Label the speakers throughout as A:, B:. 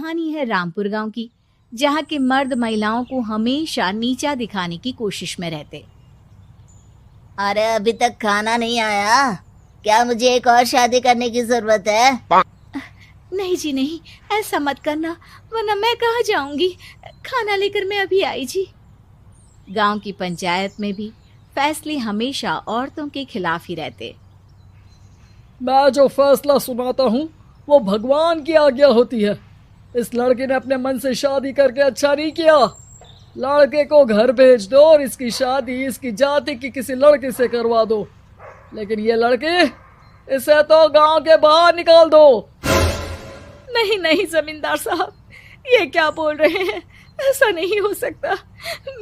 A: कहानी है रामपुर गांव की, जहां के मर्द महिलाओं को हमेशा नीचा दिखाने की कोशिश में रहते।
B: अरे अभी तक खाना नहीं आया, क्या मुझे एक और शादी करने की जरूरत है?
A: नहीं जी नहीं, ऐसा मत करना, वरना मैं कहाँ जाऊंगी। खाना लेकर मैं अभी आई जी। गांव की पंचायत में भी फैसले हमेशा औरतों के खिलाफ ही रहते।
C: मैं जो फैसला सुनाता हूँ वो भगवान की आज्ञा होती है। इस लड़के ने अपने मन से शादी करके अच्छा नहीं किया। लड़के को घर भेज दो और इसकी शादी इसकी जाति की किसी लड़के से करवा दो, लेकिन ये लड़की, इसे तो गांव के बाहर निकाल दो।
A: नहीं नहीं जमींदार साहब, ये क्या बोल रहे हैं? ऐसा नहीं हो सकता।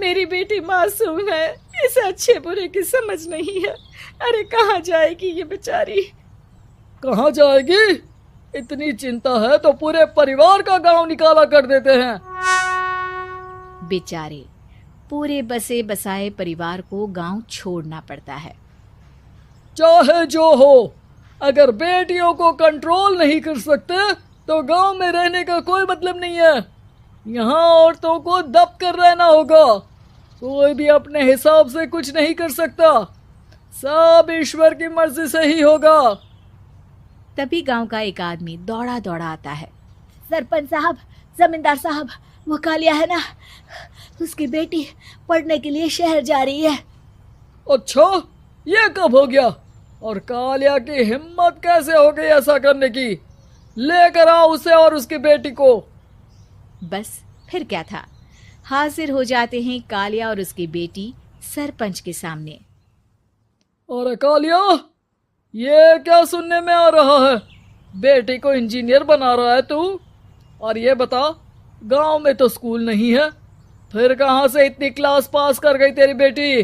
A: मेरी बेटी मासूम है, इसे अच्छे बुरे की समझ नहीं है। अरे कहाँ जाएगी ये बेचारी?
C: कहाँ जाएगी? इतनी चिंता है तो पूरे परिवार का गांव निकाला कर देते हैं।
A: बेचारे पूरे बसे बसाए परिवार को गांव छोड़ना पड़ता है।
C: चाहे जो हो, अगर बेटियों को कंट्रोल नहीं कर सकते तो गांव में रहने का कोई मतलब नहीं है। यहाँ औरतों को दब कर रहना होगा। कोई भी अपने हिसाब से कुछ नहीं कर सकता, सब ईश्वर की मर्जी से ही होगा।
A: तभी गांव का एक आदमी दौड़ा दौड़ा आता है।
B: सरपंच साहब, जमींदार साहब, वो कालिया है ना, उसकी बेटी पढ़ने के लिए शहर जा रही है।
C: अच्छा, ये कब हो गया? और कालिया की हिम्मत कैसे हो गई ऐसा करने की? लेकर आओ उसे और उसकी बेटी को।
A: बस फिर क्या था, हाजिर हो जाते हैं कालिया और उसकी बेटी सरपंच के सामने।
C: अरे कालिया, ये क्या सुनने में आ रहा है? बेटी को इंजीनियर बना रहा है तू? और ये बता, गांव में तो स्कूल नहीं है, फिर कहां से इतनी क्लास पास कर गई तेरी बेटी?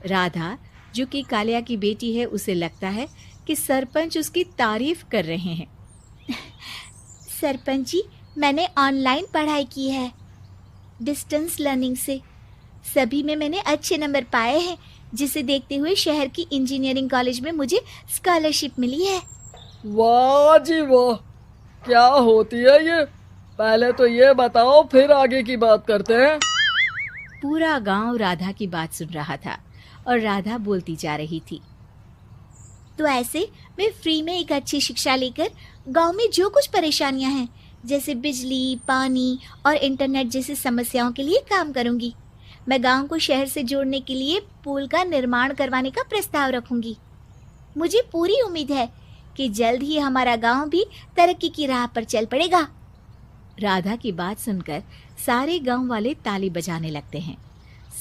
A: राधा, जो कि कालिया की बेटी है, उसे लगता है कि सरपंच उसकी तारीफ कर रहे हैं।
B: सरपंच जी, मैंने ऑनलाइन पढ़ाई की है, डिस्टेंस लर्निंग से। सभी में मैंने अच्छे नंबर पाए हैं, जिसे देखते हुए शहर की इंजीनियरिंग कॉलेज में मुझे स्कॉलरशिप मिली है।
C: वाह जी वाह, क्या होती है ये? पहले तो ये बताओ, फिर आगे की बात करते हैं।
A: पूरा गांव राधा की बात सुन रहा था और राधा बोलती जा रही थी।
B: तो ऐसे मैं फ्री में एक अच्छी शिक्षा लेकर गांव में जो कुछ परेशानियां हैं, जैसे बिजली, पानी और इंटरनेट जैसी समस्याओं के लिए काम करूंगी। मैं गांव को शहर से जोड़ने के लिए पुल का निर्माण करवाने का प्रस्ताव रखूंगी। मुझे पूरी उम्मीद है कि जल्द ही हमारा गांव भी तरक्की की राह पर चल पड़ेगा।
A: राधा की बात सुनकर सारे गांव वाले ताली बजाने लगते हैं।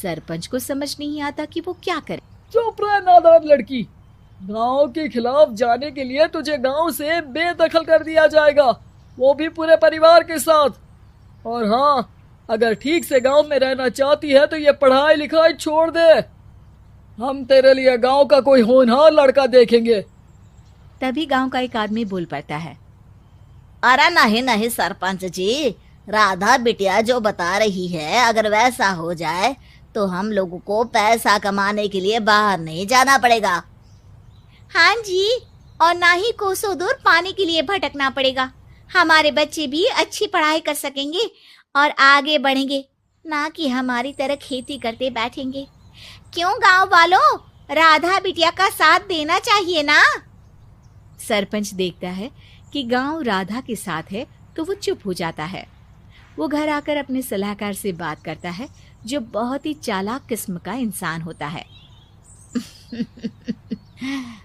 A: सरपंच को समझ नहीं आता कि वो क्या करे।
C: चुप रह नादान लड़की, गांव के खिलाफ जाने के लिए तुझे गांव से बेदखल कर दिया जाएगा, वो भी पूरे परिवार के साथ। और हाँ, अगर ठीक से गांव में रहना चाहती है तो ये पढ़ाई लिखाई छोड़ दे। हम तेरे लिए गांव का कोई होनहार लड़का देखेंगे।
A: तभी गांव का एक आदमी बोल पड़ता है।
B: अरे नहीं नहीं सरपंच जी, राधा बिटिया जो बता रही है, अगर वैसा हो जाए तो हम लोगों को पैसा कमाने के लिए बाहर नहीं जाना पड़ेगा। हाँ जी, और ना ही कोसों दूर पानी के लिए भटकना पड़ेगा। हमारे बच्चे भी अच्छी पढ़ाई कर सकेंगे और आगे बढ़ेंगे, ना कि हमारी तरह खेती करते बैठेंगे। क्यों गांव वालों, राधा बिटिया का साथ देना चाहिए ना।
A: सरपंच देखता है कि गांव राधा के साथ है तो वो चुप हो जाता है। वो घर आकर अपने सलाहकार से बात करता है, जो बहुत ही चालाक किस्म का इंसान होता है।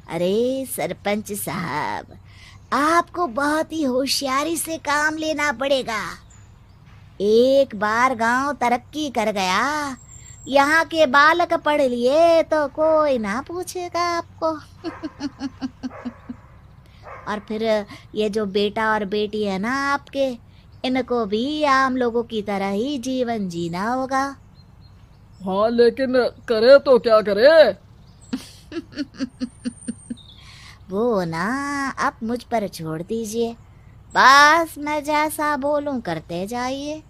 B: अरे सरपंच साहब, आपको बहुत ही होशियारी से काम लेना पड़ेगा। एक बार गांव तरक्की कर गया, यहाँ के बालक पढ़ लिए तो कोई ना पूछेगा आपको। और फिर ये जो बेटा और बेटी है ना आपके, इनको भी आम लोगों की तरह ही जीवन जीना होगा।
C: हाँ, लेकिन करे तो क्या करे?
B: वो ना आप मुझ पर छोड़ दीजिए, बस मैं जैसा बोलूं करते जाइए।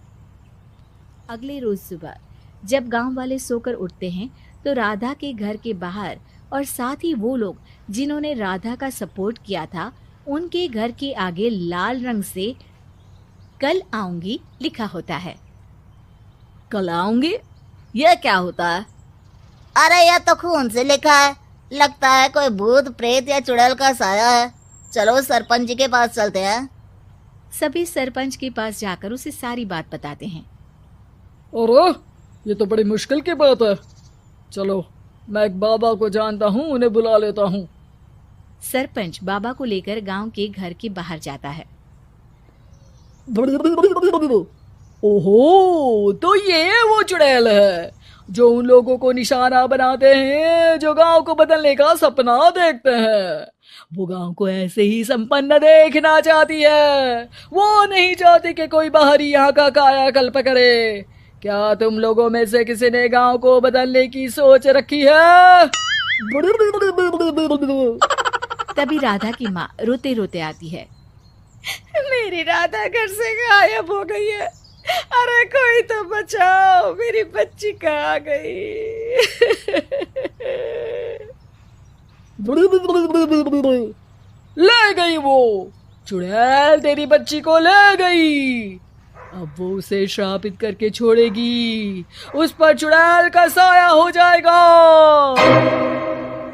A: अगले रोज सुबह जब गांव वाले सोकर उठते हैं तो राधा के घर के बाहर और साथ ही वो लोग जिन्होंने राधा का सपोर्ट किया था, उनके घर के आगे लाल रंग से कल आऊंगी लिखा होता है।
B: कल आऊंगी, यह क्या होता है? अरे यह तो खून से लिखा है, लगता है कोई भूत प्रेत या चुड़ैल का साया है। चलो सरपंच जी के पास चलते हैं।
A: सभी सरपंच के पास जाकर उसे सारी बात बताते हैं।
C: अरे ये तो बड़ी मुश्किल की बात है। चलो मैं एक बाबा को जानता हूँ, उन्हें बुला लेता हूँ।
A: सरपंच बाबा को लेकर गांव के घर के बाहर जाता है।
C: ओहो, तो ये वो चुड़ैल है जो उन लोगों को निशाना बनाते हैं जो गांव को बदलने का सपना देखते हैं। वो गांव को ऐसे ही संपन्न देखना चाहती है। वो नहीं चाहती कि कोई बाहरी यहाँ का कायाकल्प करे। क्या तुम लोगों में से किसी ने गांव को बदलने की सोच रखी है?
A: तभी राधा की माँ रोते रोते आती है।
B: मेरी राधा घर से गायब हो गई है। अरे कोई तो बचाओ, मेरी बच्ची कहाँ गई?
C: ले गई वो चुड़ैल, तेरी बच्ची को ले गई। अब वो उसे श्रापित करके छोड़ेगी, उस पर चुड़ैल का साया हो जाएगा।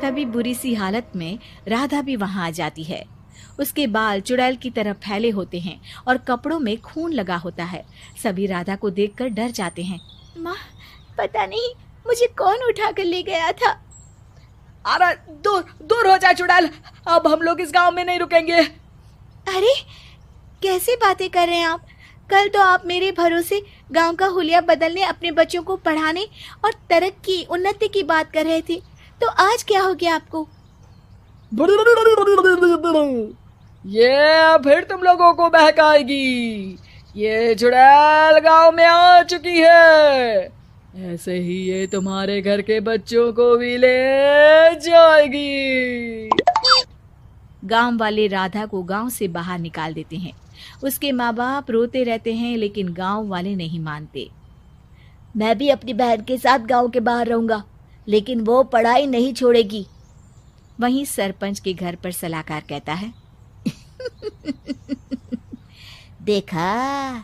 A: तभी बुरी सी हालत में राधा भी वहां आ जाती है। उसके बाल चुड़ैल की तरह फैले होते हैं और कपड़ों में खून लगा होता है। सभी राधा को देखकर डर जाते हैं।
B: माँ, पता नहीं मुझे कौन उठा कर ले गया था।
C: अरे दूर दूर हो जा चुड़ैल, अब हम लोग इस गांव में नहीं रुकेंगे।
B: अरे कैसे बातें कर रहे हैं आप? कल तो आप मेरे भरोसे गांव का हुलिया बदलने, अपने बच्चों को पढ़ाने और तरक्की उन्नति की बात कर रहे थे, तो आज क्या हो गया आपको?
C: ये फिर तुम लोगों को बहकाएगी। ये चुड़ैल गांव में आ चुकी है, ऐसे ही ये तुम्हारे घर के बच्चों को भी ले जाएगी।
A: गांव वाले राधा को गांव से बाहर निकाल देते हैं। उसके माँ बाप रोते रहते हैं, लेकिन गांव वाले नहीं मानते।
B: मैं भी अपनी बहन के साथ गांव के बाहर रहूंगा, लेकिन वो पढ़ाई नहीं छोड़ेगी।
A: वहीं सरपंच के घर पर सलाहकार कहता है।
B: देखा,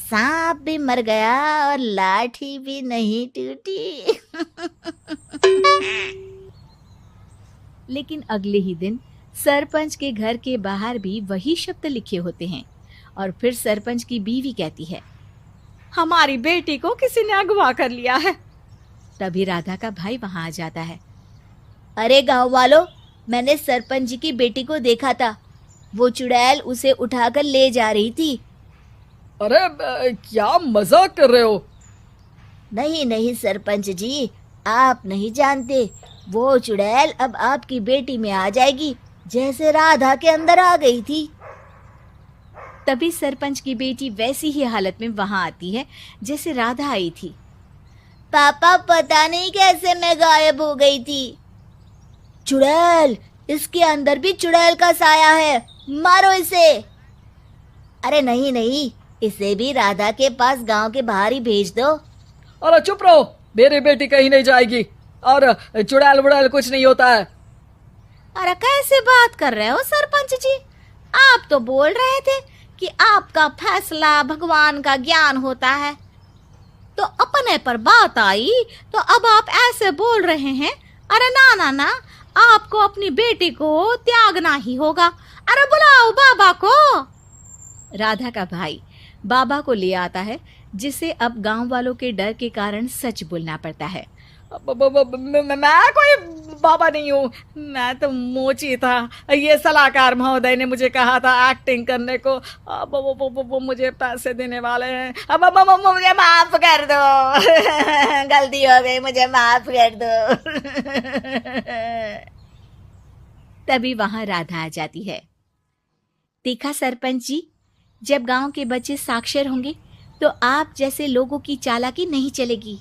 B: सांप भी मर गया और लाठी भी नहीं टूटी।
A: लेकिन अगले ही दिन सरपंच के घर के बाहर भी वही शब्द लिखे होते हैं। और फिर सरपंच की बीवी कहती है,
B: हमारी बेटी को किसी ने अगवा कर लिया है।
A: तभी राधा का भाई वहां आ जाता है।
B: अरे गांव वालों, मैंने सरपंच जी की बेटी को देखा था। वो चुड़ैल उसे उठाकर ले जा रही थी।
C: अरे क्या मजाक कर रहे हो?
B: नहीं नहीं सरपंच जी, आप नहीं जानते। वो चुड़ैल अब आपकी बेटी में आ जाएगी, जैसे राधा के अंदर आ गई थी।
A: तभी सरपंच की बेटी वैसी ही हालत में वहां आती है जैसे राधा आई थी।
B: पापा, पता नहीं कैसे मैं गायब हो गई थी। चुड़ैल, इसके अंदर भी चुड़ैल का साया है, मारो इसे। अरे नहीं नहीं, इसे भी राधा के पास गांव के बाहर ही भेज दो।
C: अरे चुप रहो, मेरी बेटी कहीं नहीं जाएगी और चुड़ैल वुड़ैल कुछ नहीं होता है।
B: अरे कैसे बात कर रहे हो सरपंच जी? आप तो बोल रहे थे कि आपका फैसला भगवान का ज्ञान होता है, तो अपने पर बात आई तो अब आप ऐसे बोल रहे हैं। अरे ना ना ना, आपको अपनी बेटी को त्यागना ही होगा। अरे बुलाओ बाबा को।
A: राधा का भाई बाबा को ले आता है, जिसे अब गांव वालों के डर के कारण सच बोलना पड़ता है।
C: मैं कोई बाबा नहीं हूँ, मैं तो मोची था। ये सलाहकार महोदय ने मुझे कहा था एक्टिंग करने को। अब वो मुझे पैसे देने वाले हैं। अब
B: मुझे माफ कर दो। गलती हो गई, मुझे माफ कर दो।
A: तभी वहां राधा आ जाती है। देखा सरपंच जी, जब गांव के बच्चे साक्षर होंगे तो आप जैसे लोगों की चालाकी नहीं चलेगी।